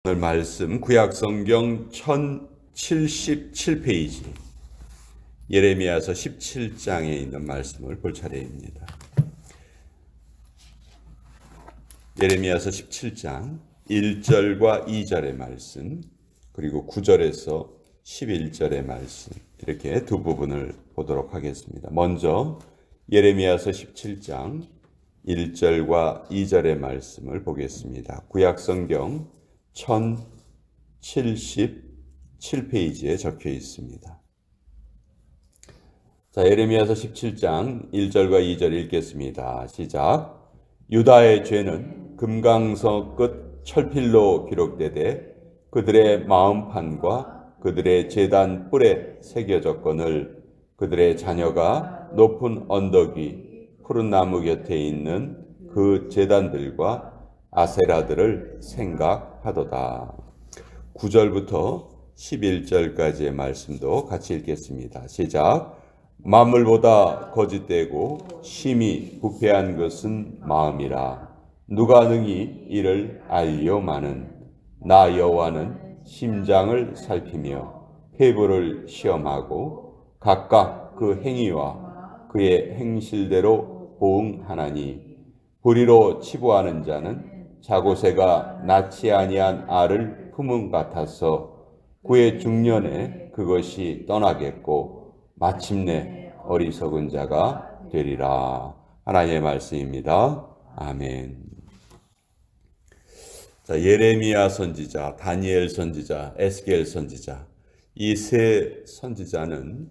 오늘 말씀 구약성경 1077페이지 예레미야서 17장에 있는 말씀을 볼 차례입니다. 예레미야서 17장 1절과 2절의 말씀, 그리고 9절에서 11절의 말씀, 이렇게 두 부분을 보도록 하겠습니다. 먼저 예레미야서 17장 1절과 2절의 말씀을 보겠습니다. 구약성경 1077페이지에 적혀 있습니다. 자, 예레미야서 17장 1절과 2절 읽겠습니다. 시작. 유다의 죄는 금강석 끝 철필로 기록되되 그들의 마음판과 그들의 제단 뿔에 새겨졌거늘 그들의 자녀가 높은 언덕 위 푸른 나무 곁에 있는 그 제단들과 아세라들을 생각하도다. 9절부터 11절까지의 말씀도 같이 읽겠습니다. 시작. 만물보다 거짓되고 심히 부패한 것은 마음이라. 누가 능히 이를 알려마는. 나 여호와는 심장을 살피며 폐부를 시험하고 각각 그 행위와 그의 행실대로 보응하나니. 불의로 치부하는 자는 자고새가 낳지 아니한 알을 품음 같아서 그의 중년에 그것이 떠나겠고 마침내 어리석은 자가 되리라. 하나님의 말씀입니다. 아멘. 자, 예레미야 선지자, 다니엘 선지자, 에스겔 선지자, 이 세 선지자는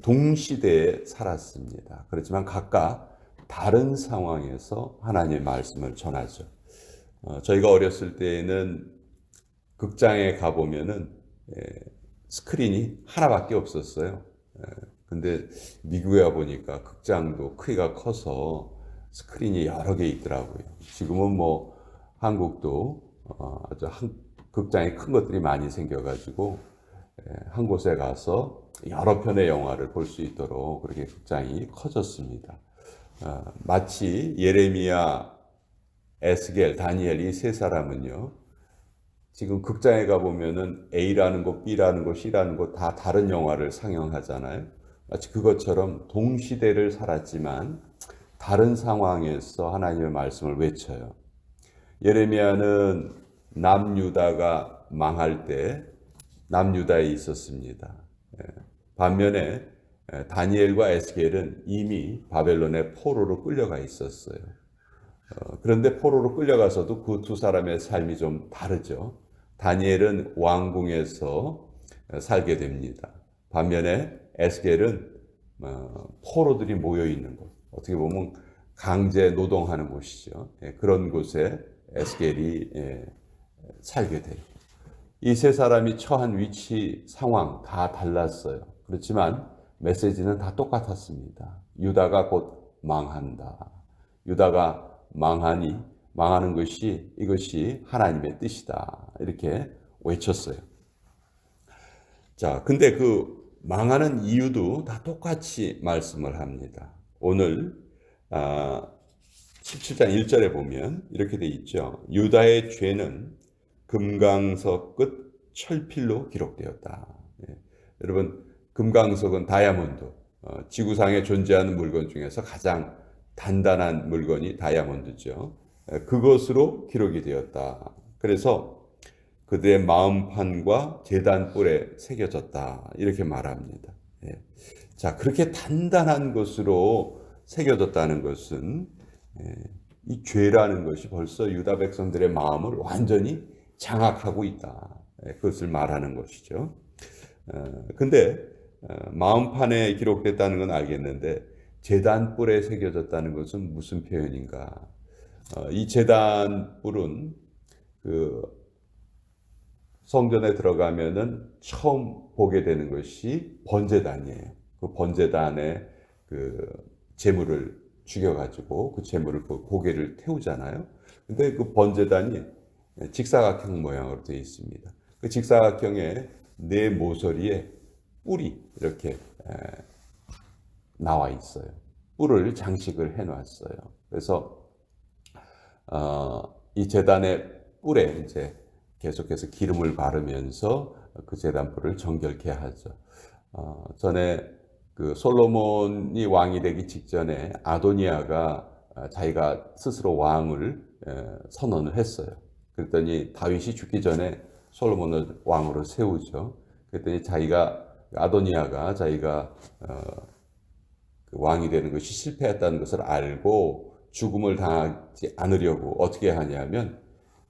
동시대에 살았습니다. 그렇지만 각각 다른 상황에서 하나님의 말씀을 전하죠. 저희가 어렸을 때에는 극장에 가보면은 스크린이 하나밖에 없었어요. 근데 미국에 와보니까 극장도 크기가 커서 스크린이 여러 개 있더라고요. 지금은 뭐 한국도 아주 극장이 큰 것들이 많이 생겨가지고 한 곳에 가서 여러 편의 영화를 볼 수 있도록 그렇게 극장이 커졌습니다. 마치 예레미야, 에스겔, 다니엘 이 세 사람은요, 지금 극장에 가보면은 A라는 곳, B라는 곳, C라는 곳 다 다른 영화를 상영하잖아요. 마치 그것처럼 동시대를 살았지만 다른 상황에서 하나님의 말씀을 외쳐요. 예레미야는 남유다가 망할 때 남유다에 있었습니다. 반면에 다니엘과 에스겔은 이미 바벨론의 포로로 끌려가 있었어요. 그런데 포로로 끌려가서도 그 두 사람의 삶이 좀 다르죠. 다니엘은 왕궁에서 살게 됩니다. 반면에 에스겔은 포로들이 모여 있는 곳, 어떻게 보면 강제 노동하는 곳이죠. 그런 곳에 에스겔이 살게 돼요. 이 세 사람이 처한 위치, 상황 다 달랐어요. 그렇지만 메시지는 다 똑같았습니다. 유다가 곧 망한다. 유다가 망하니 망하는 것이 이것이 하나님의 뜻이다. 이렇게 외쳤어요. 자, 근데 그 망하는 이유도 다 똑같이 말씀을 합니다. 오늘 17장 1절에 보면 이렇게 돼 있죠. 유다의 죄는 금강석 끝 철필로 기록되었다. 여러분, 금강석은 다이아몬드, 지구상에 존재하는 물건 중에서 가장 단단한 물건이 다이아몬드죠. 그것으로 기록이 되었다. 그래서 그들의 마음판과 제단 뿔에 새겨졌다. 이렇게 말합니다. 자, 그렇게 단단한 것으로 새겨졌다는 것은 이 죄라는 것이 벌써 유다 백성들의 마음을 완전히 장악하고 있다. 그것을 말하는 것이죠. 근데 마음판에 기록됐다는 건 알겠는데 제단 뿔에 새겨졌다는 것은 무슨 표현인가? 이 제단 뿔은 그 성전에 들어가면은 처음 보게 되는 것이 번제단이에요. 그 번제단에 그 제물을 죽여가지고 그 제물을 고개를 태우잖아요. 근데 그 번제단이 직사각형 모양으로 되어 있습니다. 그 직사각형의 네 모서리에 뿔이 이렇게 나와 있어요. 뿔을 장식을 해놨어요. 그래서 이 제단의 뿔에 이제 계속해서 기름을 바르면서 그 제단불을 정결케 하죠. 전에 그 솔로몬이 왕이 되기 직전에 아도니아가 자기가 스스로 왕을 선언을 했어요. 그랬더니 다윗이 죽기 전에 솔로몬을 왕으로 세우죠. 그랬더니 아도니아가 자기가 그 왕이 되는 것이 실패했다는 것을 알고 죽음을 당하지 않으려고 어떻게 하냐면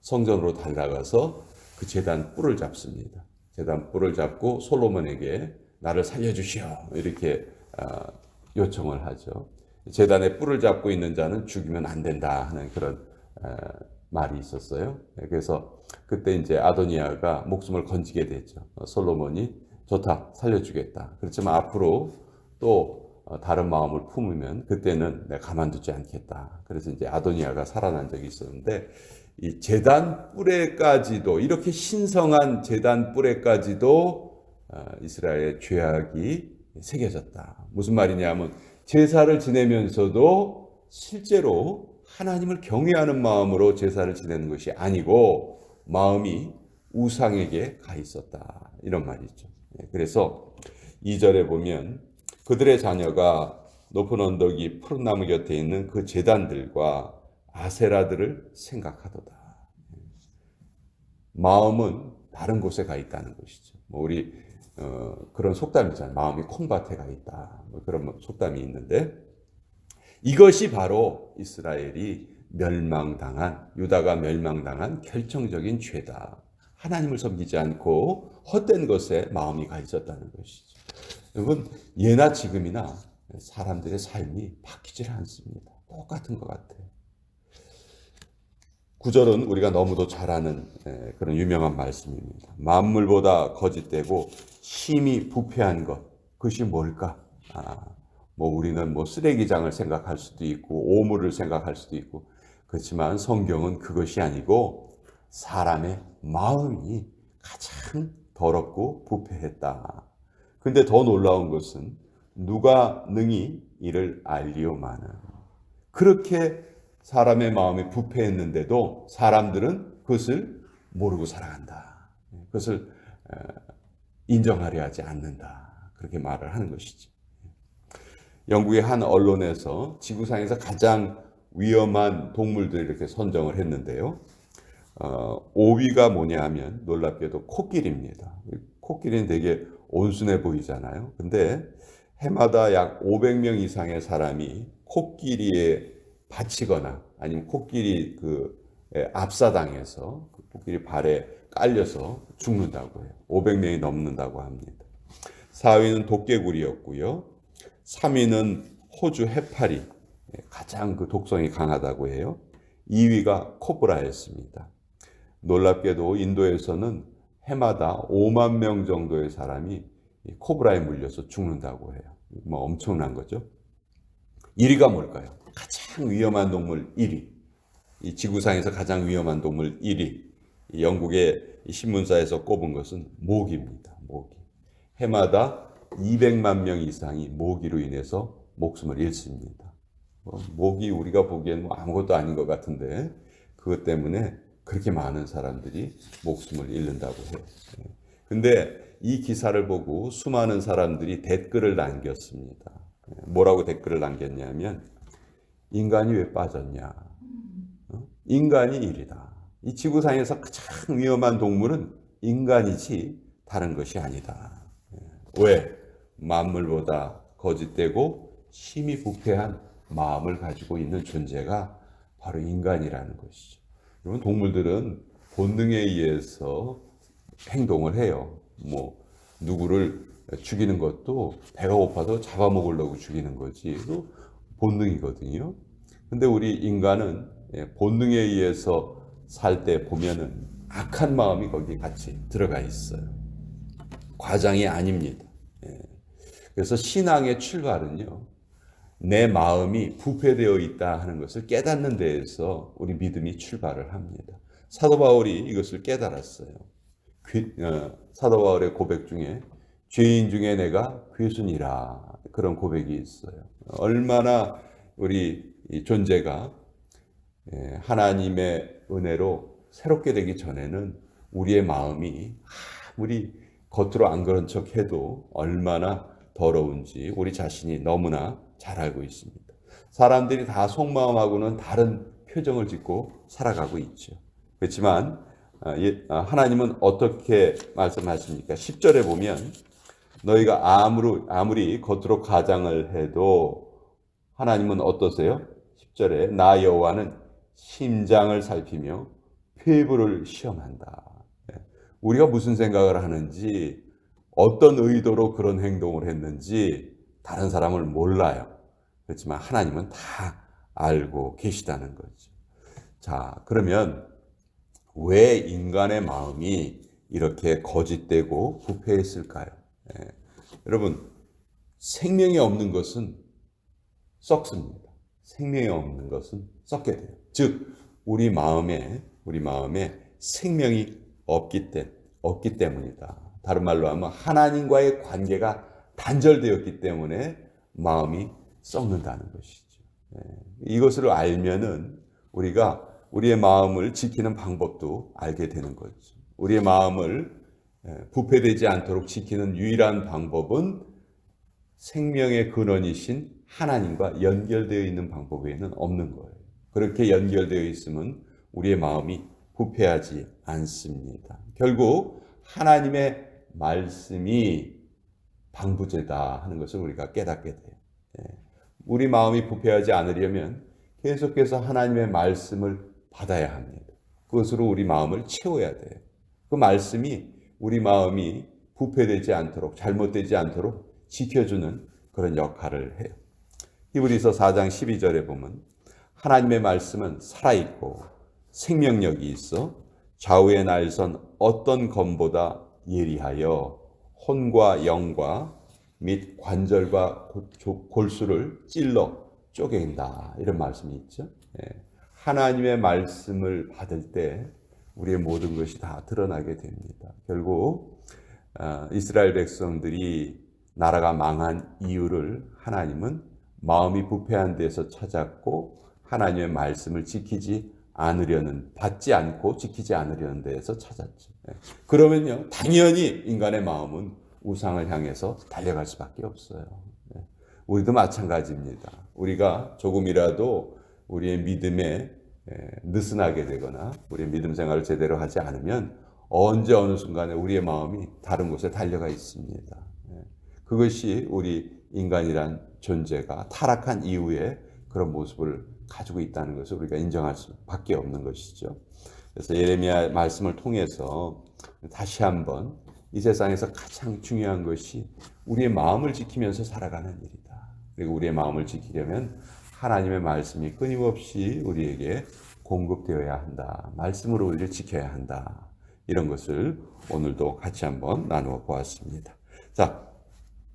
성전으로 달려가서 그 제단 뿔을 잡습니다. 제단 뿔을 잡고 솔로몬에게 나를 살려주시오 이렇게 요청을 하죠. 제단의 뿔을 잡고 있는 자는 죽이면 안 된다 하는 그런 말이 있었어요. 그래서 그때 이제 아도니아가 목숨을 건지게 되죠. 솔로몬이 좋다 살려주겠다. 그렇지만 앞으로 또 다른 마음을 품으면 그때는 내가 가만두지 않겠다. 그래서 이제 아도니아가 살아난 적이 있었는데 이 제단 뿔에까지도 이렇게 신성한 제단 뿔에까지도 이스라엘의 죄악이 새겨졌다. 무슨 말이냐면 제사를 지내면서도 실제로 하나님을 경외하는 마음으로 제사를 지내는 것이 아니고 마음이 우상에게 가 있었다. 이런 말이죠. 그래서 2절에 보면 그들의 자녀가 높은 언덕이 푸른 나무 곁에 있는 그 제단들과 아세라들을 생각하도다. 마음은 다른 곳에 가 있다는 것이죠. 우리 그런 속담이 있잖아요. 마음이 콩밭에 가 있다. 그런 속담이 있는데 이것이 바로 이스라엘이 유다가 멸망당한 결정적인 죄다. 하나님을 섬기지 않고 헛된 것에 마음이 가 있었다는 것이죠. 여러분, 예나 지금이나 사람들의 삶이 바뀌질 않습니다. 똑같은 것 같아요. 9절은 우리가 너무도 잘 아는 그런 유명한 말씀입니다. 만물보다 거짓되고 심히 부패한 것, 그것이 뭘까? 우리는 쓰레기장을 생각할 수도 있고 오물을 생각할 수도 있고 그렇지만 성경은 그것이 아니고 사람의 마음이 가장 더럽고 부패했다. 근데 더 놀라운 것은 누가 능히 이를 알리오마는 그렇게 사람의 마음이 부패했는데도 사람들은 그것을 모르고 살아간다. 그것을 인정하려 하지 않는다. 그렇게 말을 하는 것이죠. 영국의 한 언론에서 지구상에서 가장 위험한 동물들을 이렇게 선정을 했는데요. 5위가 뭐냐 하면 놀랍게도 코끼리입니다. 코끼리는 되게 온순해 보이잖아요. 근데 해마다 약 500명 이상의 사람이 코끼리에 바치거나 아니면 코끼리 압사당해서 코끼리 발에 깔려서 죽는다고 해요. 500명이 넘는다고 합니다. 4위는 도깨구리였고요. 3위는 호주 해파리, 가장 독성이 강하다고 해요. 2위가 코브라였습니다. 놀랍게도 인도에서는 해마다 5만 명 정도의 사람이 코브라에 물려서 죽는다고 해요. 엄청난 거죠. 1위가 뭘까요? 가장 위험한 동물 1위. 이 지구상에서 가장 위험한 동물 1위. 영국의 신문사에서 꼽은 것은 모기입니다. 모기. 해마다 200만 명 이상이 모기로 인해서 목숨을 잃습니다. 모기 우리가 보기에는 아무것도 아닌 것 같은데 그것 때문에 그렇게 많은 사람들이 목숨을 잃는다고 해요. 근데 이 기사를 보고 수많은 사람들이 댓글을 남겼습니다. 뭐라고 댓글을 남겼냐면 인간이 왜 빠졌냐? 인간이 일이다. 이 지구상에서 가장 위험한 동물은 인간이지 다른 것이 아니다. 왜? 만물보다 거짓되고 심히 부패한 마음을 가지고 있는 존재가 바로 인간이라는 것이죠. 여러분, 동물들은 본능에 의해서 행동을 해요. 누구를 죽이는 것도 배가 고파서 잡아먹으려고 죽이는 거지. 본능이거든요. 근데 우리 인간은 본능에 의해서 살 때 보면은 악한 마음이 거기 같이 들어가 있어요. 과장이 아닙니다. 그래서 신앙의 출발은요, 내 마음이 부패되어 있다 하는 것을 깨닫는 데에서 우리 믿음이 출발을 합니다. 사도 바울이 이것을 깨달았어요. 사도 바울의 고백 중에 죄인 중에 내가 괴순이라 그런 고백이 있어요. 얼마나 우리 존재가 하나님의 은혜로 새롭게 되기 전에는 우리의 마음이 아무리 겉으로 안 그런 척 해도 얼마나 더러운지 우리 자신이 너무나 잘 알고 있습니다. 사람들이 다 속마음하고는 다른 표정을 짓고 살아가고 있죠. 그렇지만 하나님은 어떻게 말씀하십니까? 10절에 보면 너희가 아무리 겉으로 가장을 해도 하나님은 어떠세요? 10절에 나 여호와는 심장을 살피며 폐부를 시험한다. 우리가 무슨 생각을 하는지 어떤 의도로 그런 행동을 했는지 다른 사람을 몰라요. 그렇지만 하나님은 다 알고 계시다는 거죠. 자, 그러면 왜 인간의 마음이 이렇게 거짓되고 부패했을까요? 여러분, 생명이 없는 것은 썩습니다. 생명이 없는 것은 썩게 돼요. 즉, 우리 마음에 생명이 없기 때문이다. 다른 말로 하면 하나님과의 관계가 단절되었기 때문에 마음이 썩는다는 것이죠. 이것을 알면은 우리가 우리의 마음을 지키는 방법도 알게 되는 거죠. 우리의 마음을 부패되지 않도록 지키는 유일한 방법은 생명의 근원이신 하나님과 연결되어 있는 방법 외에는 없는 거예요. 그렇게 연결되어 있으면 우리의 마음이 부패하지 않습니다. 결국 하나님의 말씀이 방부제다 하는 것을 우리가 깨닫게 돼요. 우리 마음이 부패하지 않으려면 계속해서 하나님의 말씀을 받아야 합니다. 그것으로 우리 마음을 채워야 돼요. 그 말씀이 우리 마음이 부패되지 않도록, 잘못되지 않도록 지켜주는 그런 역할을 해요. 히브리서 4장 12절에 보면 하나님의 말씀은 살아있고 생명력이 있어 좌우의 날선 어떤 검보다 예리하여 혼과 영과 및 관절과 골수를 찔러 쪼갠다. 이런 말씀이 있죠. 하나님의 말씀을 받을 때 우리의 모든 것이 다 드러나게 됩니다. 결국 이스라엘 백성들이 나라가 망한 이유를 하나님은 마음이 부패한 데서 찾았고 하나님의 말씀을 받지 않고 지키지 않으려는 데에서 찾았죠. 그러면요, 당연히 인간의 마음은 우상을 향해서 달려갈 수밖에 없어요. 우리도 마찬가지입니다. 우리가 조금이라도 우리의 믿음에 느슨하게 되거나 우리의 믿음 생활을 제대로 하지 않으면 언제 어느 순간에 우리의 마음이 다른 곳에 달려가 있습니다. 그것이 우리 인간이란 존재가 타락한 이후에 그런 모습을 가지고 있다는 것을 우리가 인정할 수밖에 없는 것이죠. 그래서 예레미야 말씀을 통해서 다시 한번 이 세상에서 가장 중요한 것이 우리의 마음을 지키면서 살아가는 일이다. 그리고 우리의 마음을 지키려면 하나님의 말씀이 끊임없이 우리에게 공급되어야 한다. 말씀으로 우리를 지켜야 한다. 이런 것을 오늘도 같이 한번 나누어 보았습니다. 자,